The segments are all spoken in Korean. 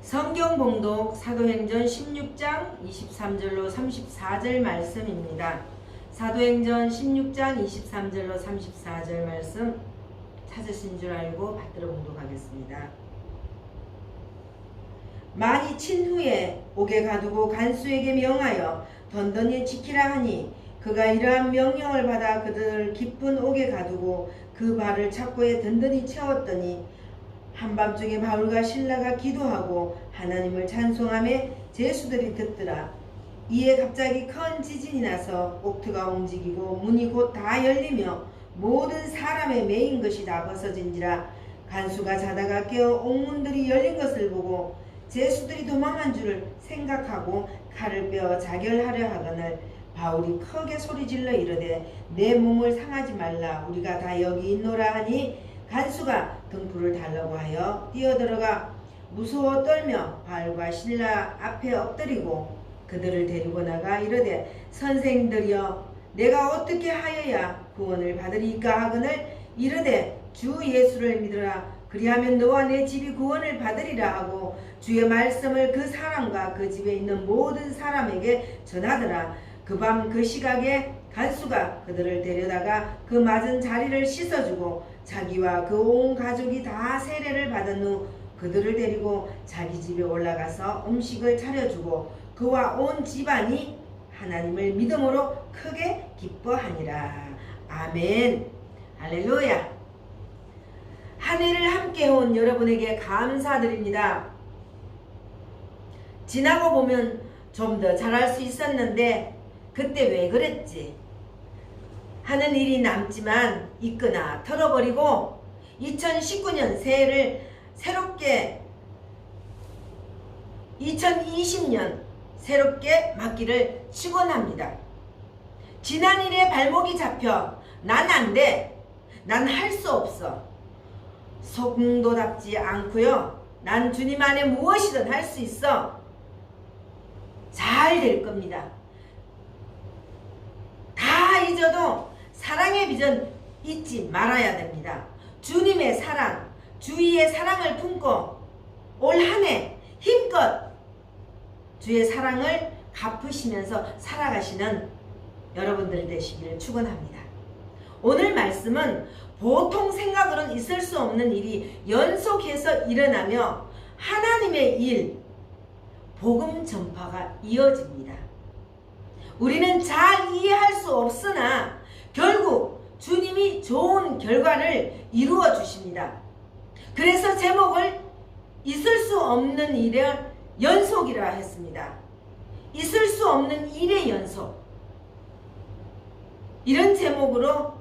성경 봉독 사도행전 16장 23절로 34절 말씀입니다. 사도행전 16장 23절로 34절 말씀 찾으신 줄 알고 받들어 봉독하겠습니다. 많이 친 후에 옥에 가두고 간수에게 명하여 던던히 지키라 하니 그가 이러한 명령을 받아 그들을 깊은 옥에 가두고 그 발을 착고에 든든히 채웠더니 한밤중에 바울과 실라가 기도하고 하나님을 찬송하며 제수들이 듣더라. 이에 갑자기 큰 지진이 나서 옥트가 움직이고 문이 곧 다 열리며 모든 사람의 매인 것이 다 벗어진지라. 간수가 자다가 깨어 옥문들이 열린 것을 보고 제수들이 도망한 줄 생각하고 칼을 빼어 자결하려 하거늘 바울이 크게 소리질러 이르되 내 몸을 상하지 말라, 우리가 다 여기 있노라 하니 간수가 등불을 달라고 하여 뛰어들어가 무서워 떨며 바울과 실라 앞에 엎드리고 그들을 데리고 나가 이르되 선생들이여 내가 어떻게 하여야 구원을 받으리까 하거늘 이르되 주 예수를 믿으라, 그리하면 너와 내 집이 구원을 받으리라 하고 주의 말씀을 그 사람과 그 집에 있는 모든 사람에게 전하더라. 그 밤 그 시각에 간수가 그들을 데려다가 그 맞은 자리를 씻어주고 자기와 그 온 가족이 다 세례를 받은 후 그들을 데리고 자기 집에 올라가서 음식을 차려주고 그와 온 집안이 하나님을 믿음으로 크게 기뻐하니라. 아멘. 할렐루야. 한 해를 함께 온 여러분에게 감사드립니다. 지나고 보면 좀 더 잘할 수 있었는데 그때 왜 그랬지? 하는 일이 남지만 있거나 털어버리고 2019년 새해를 새롭게 2020년 새롭게 맞기를 축원합니다. 지난 일에 발목이 잡혀 난 안 돼, 난 할 수 없어, 속도답지 않고요, 난 주님 안에 무엇이든 할 수 있어, 잘 될 겁니다. 다 잊어도 사랑의 비전 잊지 말아야 됩니다. 주님의 사랑, 주위의 사랑을 품고 올 한 해 힘껏 주의 사랑을 갚으시면서 살아가시는 여러분들 되시기를 축원합니다. 오늘 말씀은 보통 생각으로는 있을 수 없는 일이 연속해서 일어나며 하나님의 일, 복음 전파가 이어집니다. 우리는 잘 이해할 수 없으나 결국 주님이 좋은 결과를 이루어 주십니다. 그래서 제목을 있을 수 없는 일의 연속이라 했습니다. 있을 수 없는 일의 연속, 이런 제목으로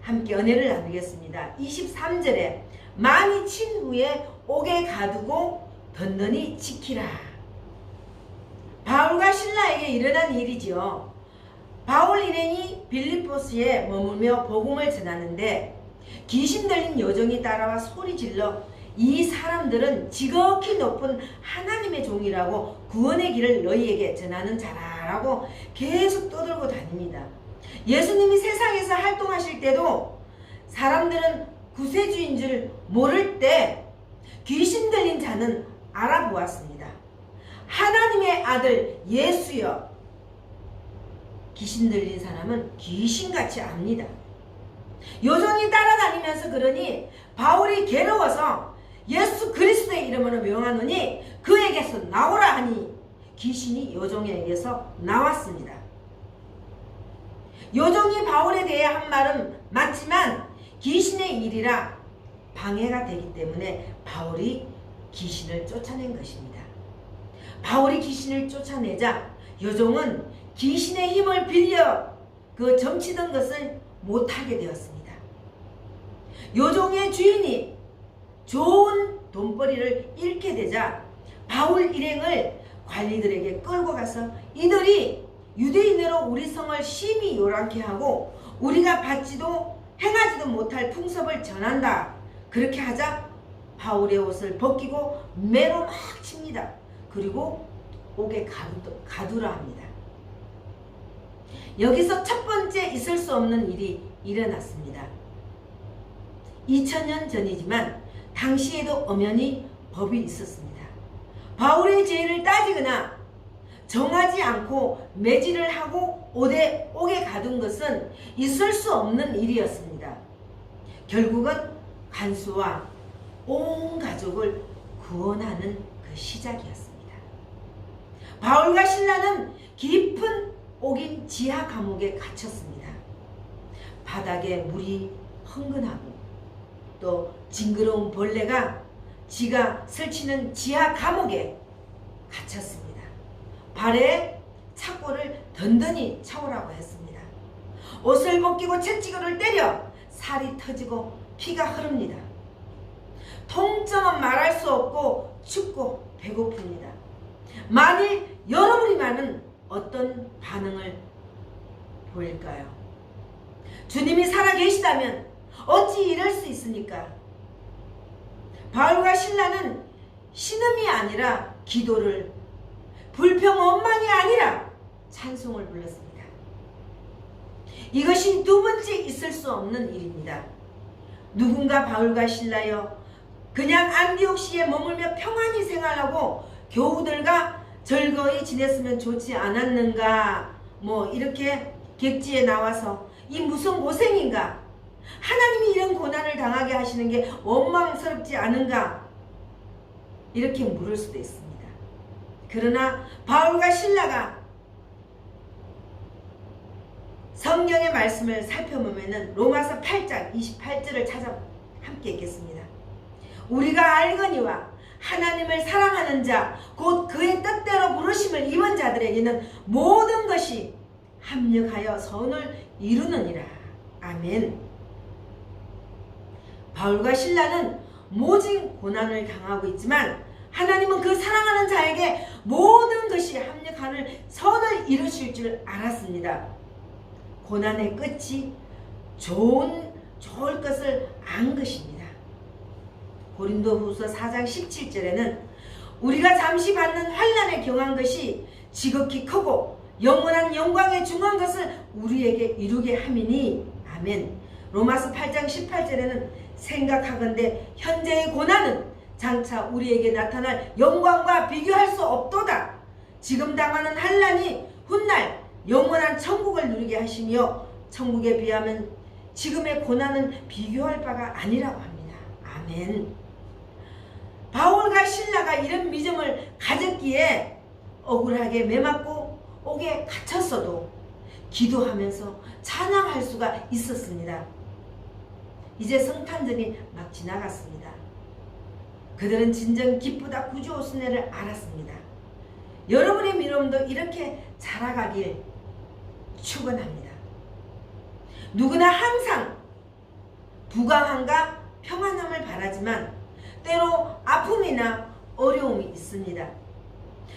함께 은혜를 나누겠습니다. 23절에 많이 친 후에 옥에 가두고 든든히 지키라. 바울과 실라에게 일어난 일이지요. 바울 일행이 빌립보스에 머물며 복음을 전하는데 귀신 들린 여종이 따라와 소리질러 이 사람들은 지극히 높은 하나님의 종이라고 구원의 길을 너희에게 전하는 자라라고 계속 떠들고 다닙니다. 예수님이 세상에서 활동하실 때도 사람들은 구세주인 줄 모를 때 귀신 들린 자는 알아보았습니다. 하나님의 아들 예수여, 귀신 들린 사람은 귀신같이 압니다. 요정이 따라다니면서 그러니 바울이 괴로워서 예수 그리스도의 이름으로 명하노니 그에게서 나오라 하니 귀신이 요정에게서 나왔습니다. 요정이 바울에 대해 한 말은 맞지만 귀신의 일이라 방해가 되기 때문에 바울이 귀신을 쫓아낸 것입니다. 바울이 귀신을 쫓아내자 요종은 귀신의 힘을 빌려 그 점치던 것을 못하게 되었습니다. 요종의 주인이 좋은 돈벌이를 잃게 되자 바울 일행을 관리들에게 끌고 가서 이들이 유대인으로 우리 성을 심히 요란케 하고 우리가 받지도 행하지도 못할 풍습을 전한다. 그렇게 하자 바울의 옷을 벗기고 매로 막 칩니다. 그리고 옥에 가두라 합니다. 여기서 첫 번째 있을 수 없는 일이 일어났습니다. 2000년 전이지만 당시에도 엄연히 법이 있었습니다. 바울의 죄를 따지거나 정하지 않고 매질을 하고 옥에 가둔 것은 있을 수 없는 일이었습니다. 결국은 간수와 온 가족을 구원하는 그 시작이었습니다. 바울과 신라는 깊은 옥인 지하 감옥에 갇혔습니다. 바닥에 물이 흥건하고 또 징그러운 벌레가 지가 설치는 지하 감옥에 갇혔습니다. 발에 착고를 던던히 차오라고 했습니다. 옷을 벗기고 채찍으로 때려 살이 터지고 피가 흐릅니다. 통증은 말할 수 없고 춥고 배고픕니다. 만일 여러분이라면 어떤 반응을 보일까요? 주님이 살아계시다면 어찌 이럴 수 있습니까? 바울과 신라는 신음이 아니라 기도를, 불평 원망이 아니라 찬송을 불렀습니다. 이것이 두 번째 있을 수 없는 일입니다. 누군가 바울과 신라여 그냥 안디옥시에 머물며 평안히 생활하고 교우들과 즐거이 지냈으면 좋지 않았는가, 이렇게 객지에 나와서 이 무슨 고생인가, 하나님이 이런 고난을 당하게 하시는 게 원망스럽지 않은가, 이렇게 물을 수도 있습니다. 그러나 바울과 신라가 성경의 말씀을 살펴보면 로마서 8장 28절을 찾아 함께 읽겠습니다. 우리가 알거니와 하나님을 사랑하는 자 곧 그의 뜻대로 부르심을 입은 자들에게는 모든 것이 합력하여 선을 이루느니라. 아멘. 바울과 신라는 모진 고난을 당하고 있지만 하나님은 그 사랑하는 자에게 모든 것이 합력하는 선을 이루실 줄 알았습니다. 고난의 끝이 좋을 것을 안 것입니다. 고린도후서 4장 17절에는 우리가 잠시 받는 환난에 경한 것이 지극히 크고 영원한 영광에 중한 것을 우리에게 이루게 함이니. 아멘. 로마서 8장 18절에는 생각하건대 현재의 고난은 장차 우리에게 나타날 영광과 비교할 수 없도다. 지금 당하는 환난이 훗날 영원한 천국을 누리게 하시며 천국에 비하면 지금의 고난은 비교할 바가 아니라고 합니다. 아멘. 바울과 신라가 이런 믿음을 가졌기에 억울하게 매맞고 옥에 갇혔어도 기도하면서 찬양할 수가 있었습니다. 이제 성탄절이 막 지나갔습니다. 그들은 진정 기쁘다 구주오순회를 알았습니다. 여러분의 믿음도 이렇게 자라가길 축원합니다. 누구나 항상 부강함과 평안함을 바라지만 때로 아픔이나 어려움이 있습니다.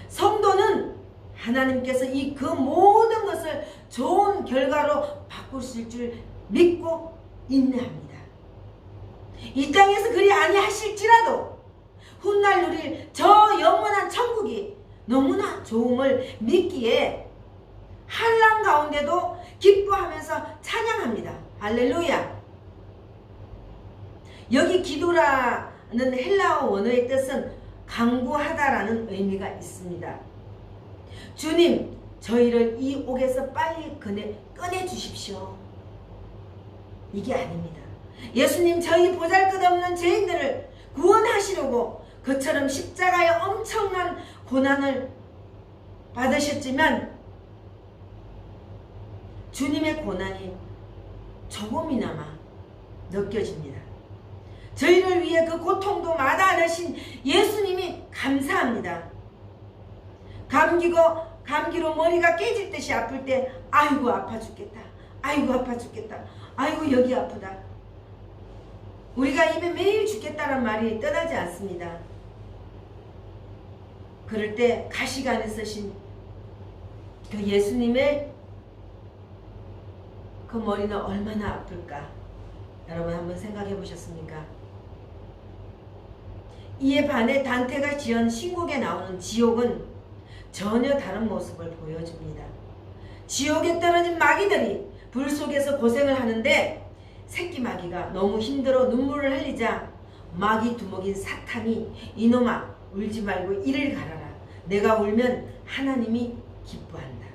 성도는 하나님께서 그 모든 것을 좋은 결과로 바꾸실 줄 믿고 인내합니다. 이 땅에서 그리 아니하실지라도 훗날 누릴 저 영원한 천국이 너무나 좋음을 믿기에 환난 가운데도 기뻐하면서 찬양합니다. 할렐루야. 여기 기도라는 헬라어 원어의 뜻은 간구하다라는 의미가 있습니다. 주님, 저희를 이 옥에서 빨리 꺼내 주십시오. 이게 아닙니다. 예수님, 저희 보잘것없는 죄인들을 구원하시려고 그처럼 십자가에 엄청난 고난을 받으셨지만 주님의 고난이 조금이나마 느껴집니다. 저희를 위해 그 고통도 마다 않으신 예수님이 감사합니다. 감기로 머리가 깨질 듯이 아플 때 아이고 아파 죽겠다. 아이고 아파 죽겠다. 아이고 여기 아프다. 우리가 입에 매일 죽겠다는 말이 떠나지 않습니다. 그럴 때 가시관에 쓰신 그 예수님의 그 머리는 얼마나 아플까? 여러분 한번 생각해 보셨습니까? 이에 반해 단테가 지은 신곡에 나오는 지옥은 전혀 다른 모습을 보여줍니다. 지옥에 떨어진 마귀들이 불 속에서 고생을 하는데 새끼 마귀가 너무 힘들어 눈물을 흘리자 마귀 두목인 사탄이 이놈아 울지 말고 이를 갈아라. 내가 울면 하나님이 기뻐한다.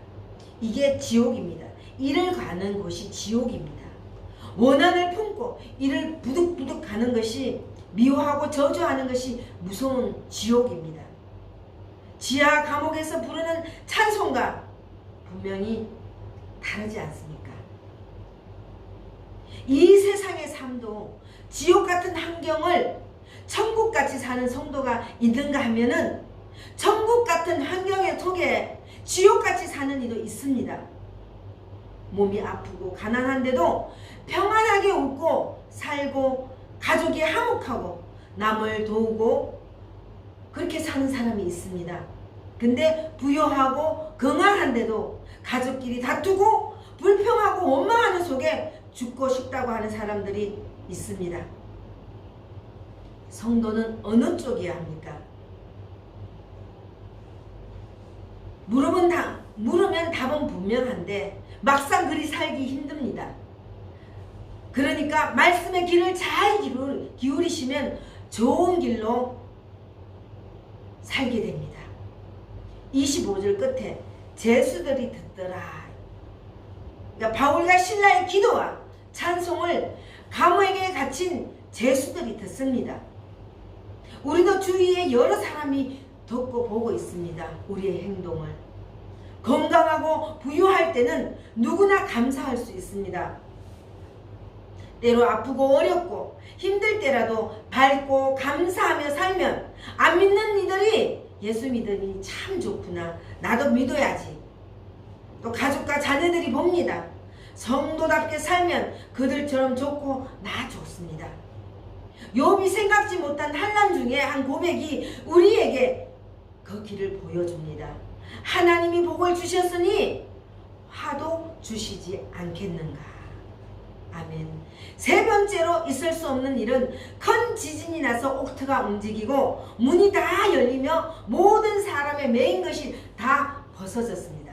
이게 지옥입니다. 이를 가는 곳이 지옥입니다. 원한을 품고 이를 부득부득 가는 것이, 미워하고 저주하는 것이 무서운 지옥입니다. 지하 감옥에서 부르는 찬송가 분명히 다르지 않습니까? 이 세상의 삶도 지옥 같은 환경을 천국같이 사는 성도가 있는가 하면은 천국 같은 환경의 속에 지옥같이 사는 이도 있습니다. 몸이 아프고 가난한데도 평안하게 웃고 살고 가족이 화목하고 남을 도우고 그렇게 사는 사람이 있습니다. 근데 부유하고 건강한데도 가족끼리 다투고 불평하고 원망하는 속에 죽고 싶다고 하는 사람들이 있습니다. 성도는 어느 쪽이어야 합니까? 물으면 답은 분명한데 막상 그리 살기 힘듭니다. 그러니까 말씀의 길을 잘 기울이시면 좋은 길로 살게 됩니다. 25절 끝에 제수들이 듣더라. 그러니까 바울과 실라의 기도와 찬송을 감옥에 갇힌 제수들이 듣습니다. 우리도 주위에 여러 사람이 듣고 보고 있습니다. 우리의 행동을. 건강하고 부유할 때는 누구나 감사할 수 있습니다. 때로 아프고 어렵고 힘들 때라도 밝고 감사하며 살면 안 믿는 이들이 예수 믿으니 참 좋구나. 나도 믿어야지. 또 가족과 자녀들이 봅니다. 성도답게 살면 그들처럼 좋고 나 좋습니다. 욥이 생각지 못한 환난 중에 한 고백이 우리에게 그 길을 보여줍니다. 하나님이 복을 주셨으니 화도 주시지 않겠는가. 아멘. 세 번째로 있을 수 없는 일은 큰 지진이 나서 옥토가 움직이고 문이 다 열리며 모든 사람의 매인 것이 다 벗어졌습니다.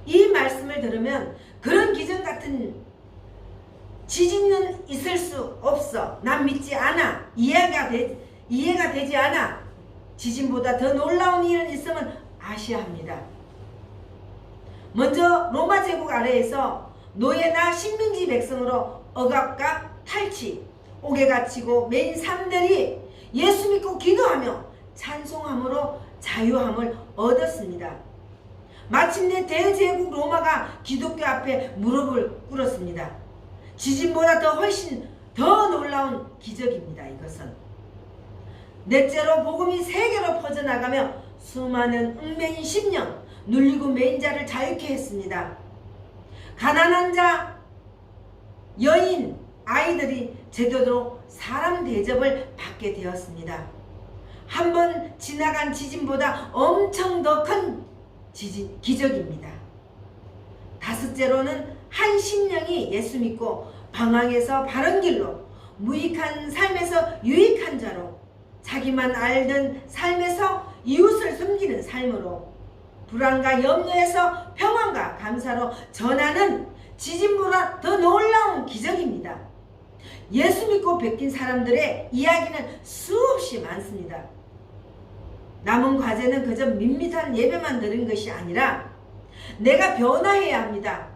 이 말씀을 들으면 그런 기적 같은 지진은 있을 수 없어. 난 믿지 않아. 이해가 되지 않아. 지진보다 더 놀라운 일은 있으면 아셔야 합니다. 먼저 로마 제국 아래에서 노예나 식민지 백성으로 억압과 탈취, 옥에 갇히고 매인 사람들이 예수 믿고 기도하며 찬송함으로 자유함을 얻었습니다. 마침내 대제국 로마가 기독교 앞에 무릎을 꿇었습니다. 지진보다 훨씬 더 놀라운 기적입니다. 이것은 넷째로 복음이 세계로 퍼져나가며 수많은 얽매인 심령, 눌리고 매인 자를 자유케 했습니다. 가난한 자, 여인, 아이들이 제대로 사람 대접을 받게 되었습니다. 한 번 지나간 지진보다 엄청 더 큰 기적입니다. 다섯째로는 한 심령이 예수 믿고 방황에서 바른 길로, 무익한 삶에서 유익한 자로, 자기만 알던 삶에서 이웃을 섬기는 삶으로, 불안과 염려에서 평안과 감사로 전하는 지진보다 더 놀라운 기적입니다. 예수 믿고 베낀 사람들의 이야기는 수없이 많습니다. 남은 과제는 그저 밋밋한 예배만 드린 것이 아니라 내가 변화해야 합니다.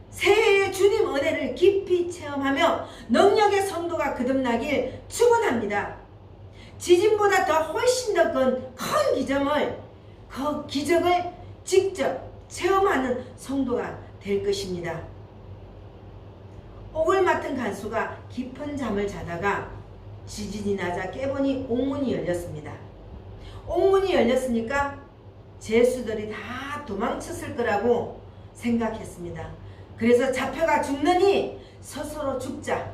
새해의 주님 은혜를 깊이 체험하며 능력의 성도가 거듭나길 축원합니다. 지진보다 훨씬 더 큰 기적을 직접 체험하는 성도가 될 것입니다. 옥을 맡은 간수가 깊은 잠을 자다가 지진이 나자 깨보니 옥문이 열렸습니다. 옥문이 열렸으니까 제수들이 다 도망쳤을 거라고 생각했습니다. 그래서 잡혀가 죽느니 스스로 죽자.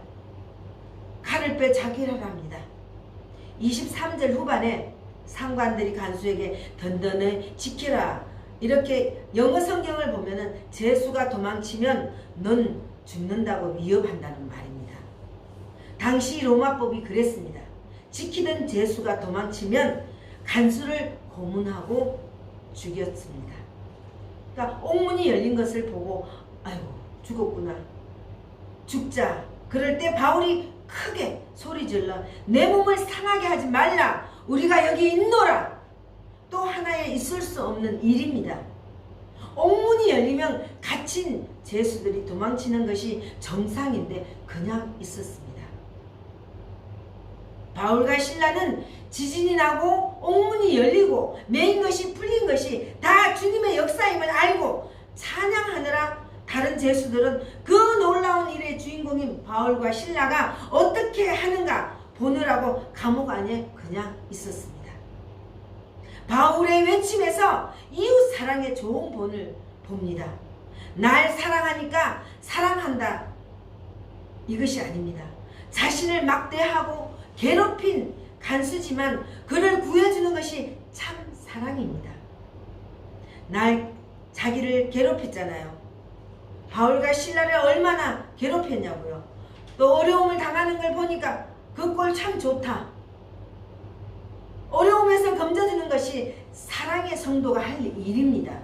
칼을 빼 자기를 합니다. 23절 후반에 상관들이 간수에게 든든히 지키라. 이렇게 영어 성경을 보면은 제수가 도망치면 넌 죽는다고 위협한다는 말입니다. 당시 로마법이 그랬습니다. 지키던 제수가 도망치면 간수를 고문하고 죽였습니다. 그러니까 옥문이 열린 것을 보고 아이고 죽었구나. 죽자. 그럴 때 바울이 크게 소리질러 내 몸을 상하게 하지 말라. 우리가 여기 있노라 또 하나의 있을 수 없는 일입니다. 옥문이 열리면 갇힌 죄수들이 도망치는 것이 정상인데 그냥 있었습니다. 바울과 실라는 지진이 나고 옥문이 열리고 메인 것이 풀린 것이 다 주님의 역사임을 알고 찬양하느라 다른 죄수들은 그 놀라운 일의 주인공인 바울과 실라가 어떻게 하는가 보느라고 감옥 안에 그냥 있었습니다. 바울의 외침에서 이웃 사랑의 좋은 본을 봅니다. 날 사랑하니까 사랑한다 이것이 아닙니다. 자신을 막대하고 괴롭힌 간수지만 그를 구해주는 것이 참 사랑입니다. 날 자기를 괴롭혔잖아요. 바울과 실라를 얼마나 괴롭혔냐고요. 또 어려움을 당하는 걸 보니까 그 꼴 참 좋다. 어려움에서 건져주는 것이 사랑의 성도가 할 일입니다.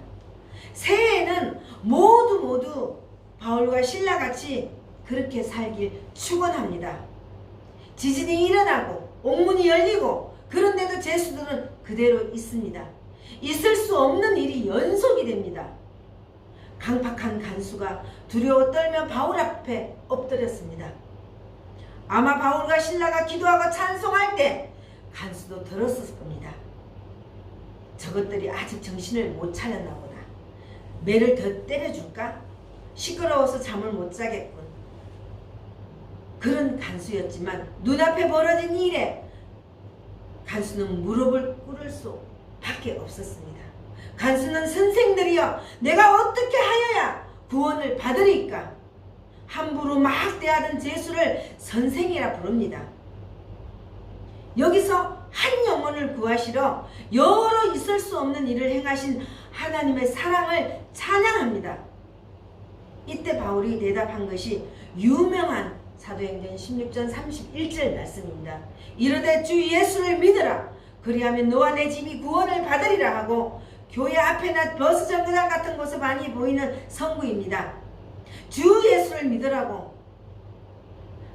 새해에는 모두 바울과 실라같이 그렇게 살길 축원합니다. 지진이 일어나고 옥문이 열리고 그런데도 죄수들은 그대로 있습니다. 있을 수 없는 일이 연속이 됩니다. 강팍한 간수가 두려워 떨며 바울 앞에 엎드렸습니다. 아마 바울과 실라가 기도하고 찬송할 때 간수도 들었을 겁니다. 저것들이 아직 정신을 못 차렸나 보다. 매를 더 때려줄까? 시끄러워서 잠을 못 자겠군. 그런 간수였지만 눈앞에 벌어진 일에 간수는 무릎을 꿇을 수밖에 없었습니다. 간수는 선생들이여 내가 어떻게 하여야 구원을 받으리까? 함부로 막 대하던 죄수를 선생이라 부릅니다. 여기서 한 영혼을 구하시러 여러 있을 수 없는 일을 행하신 하나님의 사랑을 찬양합니다. 이때 바울이 대답한 것이 유명한 사도행전 16장 31절 말씀입니다. 이르되 주 예수를 믿으라 그리하면 너와 내 집이 구원을 받으리라 하고 교회 앞에나 버스 정거장 같은 곳에 많이 보이는 성구입니다. 주 예수를 믿으라고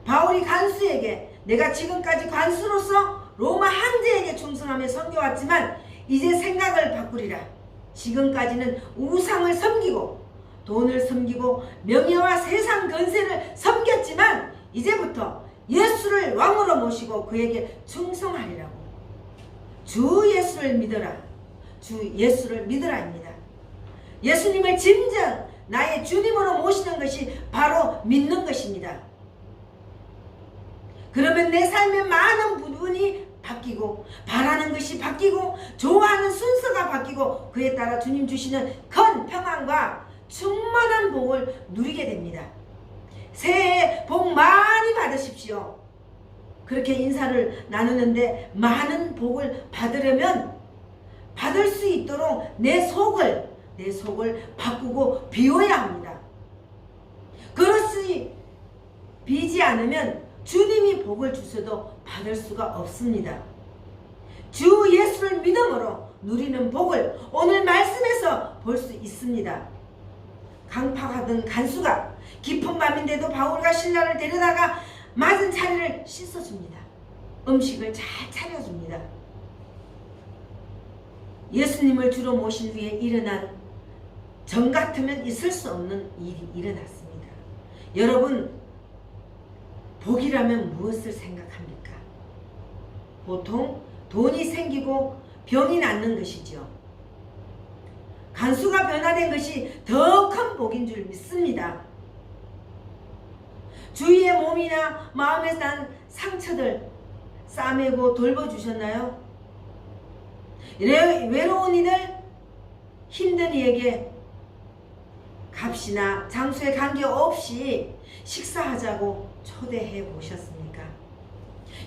바울이 간수에게 내가 지금까지 간수로서 로마 황제에게 충성하며 섬겨왔지만 이제 생각을 바꾸리라. 지금까지는 우상을 섬기고 돈을 섬기고 명예와 세상 권세를 섬겼지만 이제부터 예수를 왕으로 모시고 그에게 충성하리라고. 주 예수를 믿어라. 주 예수를 믿으라입니다. 예수님을 진정 나의 주님으로 모시는 것이 바로 믿는 것입니다. 그러면 내 삶의 많은 부분이 바뀌고 바라는 것이 바뀌고 좋아하는 순서가 바뀌고 그에 따라 주님 주시는 큰 평안과 충만한 복을 누리게 됩니다. 새해 복 많이 받으십시오. 그렇게 인사를 나누는데 많은 복을 받으려면 받을 수 있도록 내 속을 바꾸고 비워야 합니다. 그렇지 비지 않으면 주님이 복을 주셔도 받을 수가 없습니다. 주 예수를 믿음으로 누리는 복을 오늘 말씀에서 볼 수 있습니다. 강팍하던 간수가 깊은 밤인데도 바울과 실라를 데려다가 맞은 자리를 씻어줍니다. 음식을 잘 차려줍니다. 예수님을 주로 모신 후에 일어난 정 같으면 있을 수 없는 일이 일어났습니다. 여러분, 복이라면 무엇을 생각합니까? 보통 돈이 생기고 병이 낫는 것이죠. 간수가 변화된 것이 더 큰 복인 줄 믿습니다. 주위의 몸이나 마음에 난 상처들 싸매고 돌봐주셨나요? 외로운 이들, 힘든 이에게 값이나 장소에 관계없이 식사하자고 초대해 보셨습니까?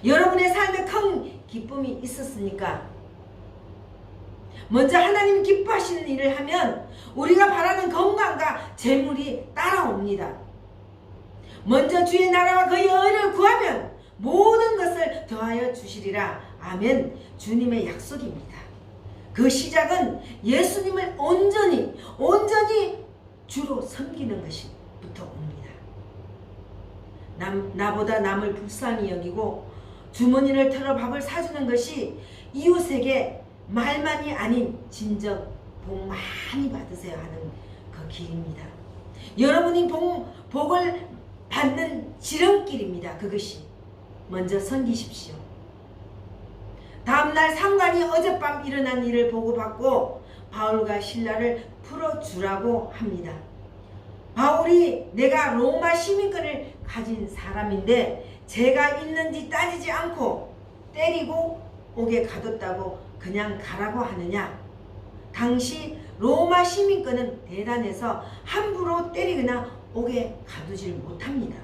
여러분의 삶에 큰 기쁨이 있었습니까? 먼저 하나님 기뻐하시는 일을 하면 우리가 바라는 건강과 재물이 따라옵니다. 먼저 주의 나라와 그의 의를 구하면 모든 것을 더하여 주시리라. 아멘. 주님의 약속입니다. 그 시작은 예수님을 온전히 주로 섬기는 것부터 옵니다. 나보다 남을 불쌍히 여기고 주머니를 털어 밥을 사주는 것이 이웃에게 말만이 아닌 진정 복 많이 받으세요 하는 그 길입니다. 여러분이 복을 받는 지름길입니다. 그것이 먼저 섬기십시오. 다음날 상관이 어젯밤 일어난 일을 보고받고 바울과 실라를 풀어주라고 합니다. 바울이 내가 로마 시민권을 가진 사람인데 죄가 있는지 따지지 않고 때리고 옥에 가뒀다고 그냥 가라고 하느냐? 당시 로마 시민권은 대단해서 함부로 때리거나 옥에 가두질 못합니다.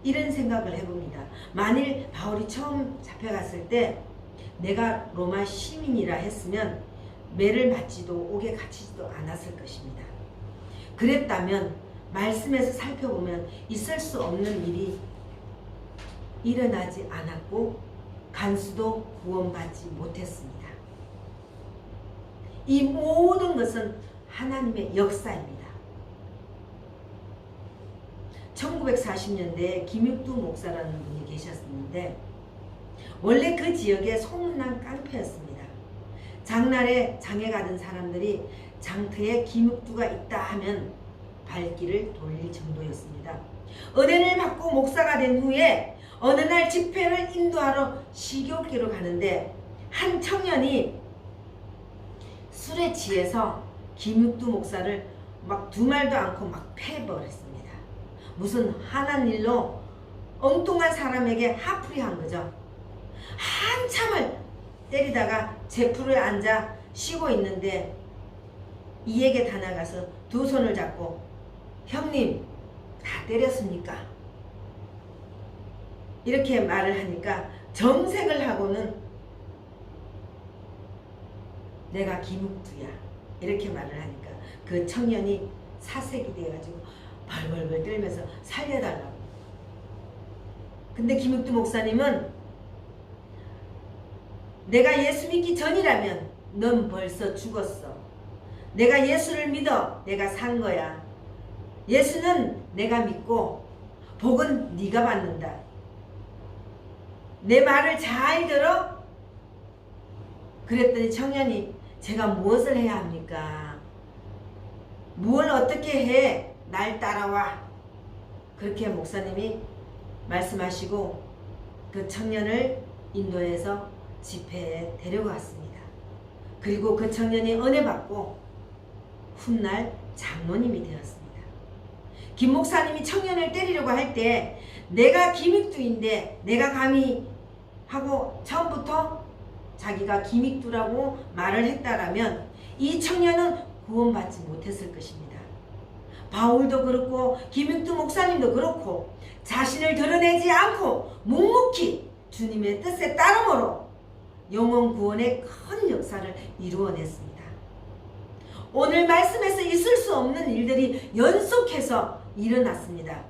이런 생각을 해봅니다. 만일 바울이 처음 잡혀갔을 때 내가 로마 시민이라 했으면 매를 맞지도 옥에 갇히지도 않았을 것입니다. 그랬다면 말씀에서 살펴보면 있을 수 없는 일이 일어나지 않았고 간수도 구원받지 못했습니다. 이 모든 것은 하나님의 역사입니다. 1940년대에 김육두 목사라는 분이 계셨는데 원래 그 지역에 소문난 깡패였습니다. 장날에 장에 가던 사람들이 장터에 김육두가 있다 하면 발길을 돌릴 정도였습니다. 은혜를 받고 목사가 된 후에 어느 날 집회를 인도하러 시교길로 가는데 한 청년이 술에 취해서 김육두 목사를 막 두 말도 않고 막 패버렸습니다. 무슨 하나는 일로 엉뚱한 사람에게 화풀이한 거죠. 한참을 때리다가 제풀에 앉아 쉬고 있는데 이에게 다나가서 두 손을 잡고 형님 다 때렸습니까? 이렇게 말을 하니까 정색을 하고는 내가 김육두야 이렇게 말을 하니까 그 청년이 사색이 돼가지고 벌벌벌 떨면서 살려달라고. 근데 김육두 목사님은 내가 예수 믿기 전이라면 넌 벌써 죽었어. 내가 예수를 믿어 내가 산 거야. 예수는 내가 믿고 복은 네가 받는다. 내 말을 잘 들어? 그랬더니 청년이 제가 무엇을 해야 합니까? 뭘 어떻게 해? 날 따라와. 그렇게 목사님이 말씀하시고 그 청년을 인도해서 집회에 데려갔습니다. 그리고 그 청년이 은혜 받고 훗날 장로님이 되었습니다. 김 목사님이 청년을 때리려고 할 때 내가 김익두인데 내가 감히 하고 처음부터 자기가 김익두라고 말을 했다라면 이 청년은 구원받지 못했을 것입니다. 바울도 그렇고 김익두 목사님도 그렇고 자신을 드러내지 않고 묵묵히 주님의 뜻에 따름으로 영혼 구원의 큰 역사를 이루어냈습니다. 오늘 말씀에서 있을 수 없는 일들이 연속해서 일어났습니다.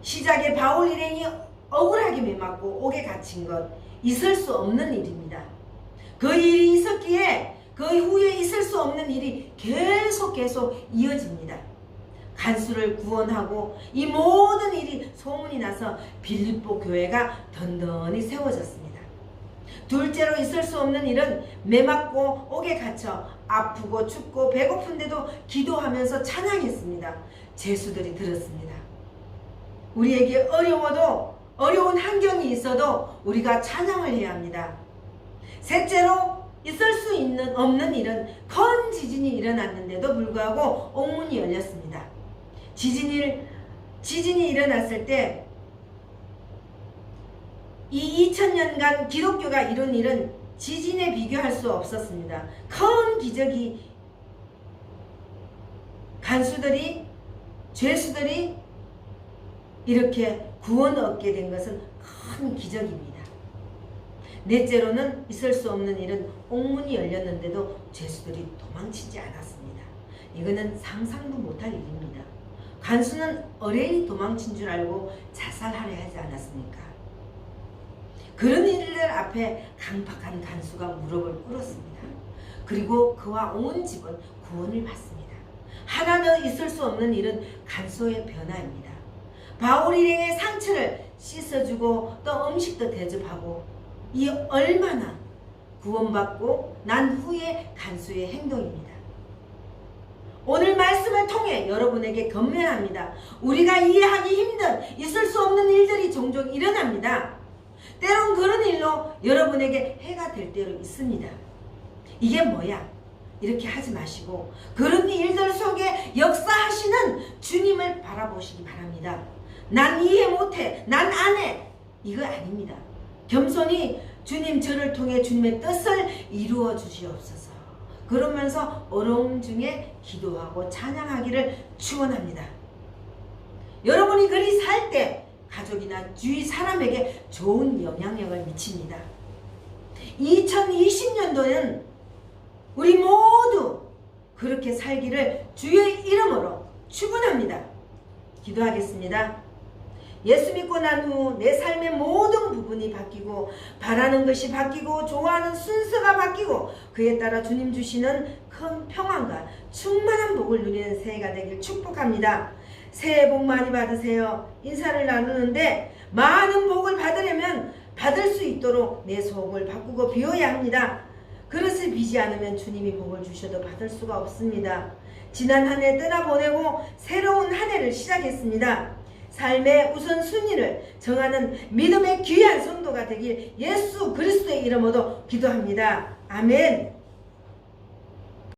시작에 바울 일행이 억울하게 매맞고 옥에 갇힌 것 있을 수 없는 일입니다. 그 일이 있었기에 그 후에 있을 수 없는 일이 계속 이어집니다. 간수를 구원하고 이 모든 일이 소문이 나서 빌립보 교회가 던던히 세워졌습니다. 둘째로 있을 수 없는 일은 매맞고 옥에 갇혀 아프고 춥고 배고픈데도 기도하면서 찬양했습니다. 제수들이 들었습니다. 우리에게 어려워도 어려운 환경이 있어도 우리가 찬양을 해야 합니다. 셋째로 있을 수 없는 일은 큰 지진이 일어났는데도 불구하고 옥문이 열렸습니다. 지진이 일어났을 때 이 2000년간 기독교가 이룬 일은 지진에 비교할 수 없었습니다. 큰 기적이 간수들이 죄수들이 이렇게 구원을 얻게 된 것은 큰 기적입니다. 넷째로는 있을 수 없는 일은 옥문이 열렸는데도 죄수들이 도망치지 않았습니다. 이거는 상상도 못할 일입니다. 간수는 어뢰히 도망친 줄 알고 자살하려 하지 않았습니까? 그런 일들 앞에 강박한 간수가 무릎을 꿇었습니다. 그리고 그와 온 집은 구원을 받습니다. 하나는 있을 수 없는 일은 간수의 변화입니다. 바울 일행의 상처를 씻어주고 또 음식도 대접하고 이 얼마나 구원받고 난 후의 간수의 행동입니다. 오늘 말씀을 통해 여러분에게 건면합니다. 우리가 이해하기 힘든 있을 수 없는 일들이 종종 일어납니다. 때론 그런 일로 여러분에게 해가 될 때도 있습니다. 이게 뭐야? 이렇게 하지 마시고 그런 일들 속에 역사하시는 주님을 바라보시기 바랍니다. 난 이해 못해, 난 안 해, 이거 아닙니다. 겸손히 주님 저를 통해 주님의 뜻을 이루어 주시옵소서. 그러면서 어려움 중에 기도하고 찬양하기를 축원합니다. 여러분이 그리 살 때 가족이나 주위 사람에게 좋은 영향력을 미칩니다. 2020년도는 우리 모두 그렇게 살기를 주의 이름으로 축원합니다. 기도하겠습니다. 예수 믿고 난 후 내 삶의 모든 부분이 바뀌고 바라는 것이 바뀌고 좋아하는 순서가 바뀌고 그에 따라 주님 주시는 큰 평안과 충만한 복을 누리는 새해가 되길 축복합니다. 새해 복 많이 받으세요. 인사를 나누는데 많은 복을 받으려면 받을 수 있도록 내 속을 바꾸고 비워야 합니다. 그릇을 비지 않으면 주님이 복을 주셔도 받을 수가 없습니다. 지난 한 해 떠나보내고 새로운 한 해를 시작했습니다. 삶의 우선순위를 정하는 믿음의 귀한 성도가 되길 예수 그리스도의 이름으로 기도합니다. 아멘.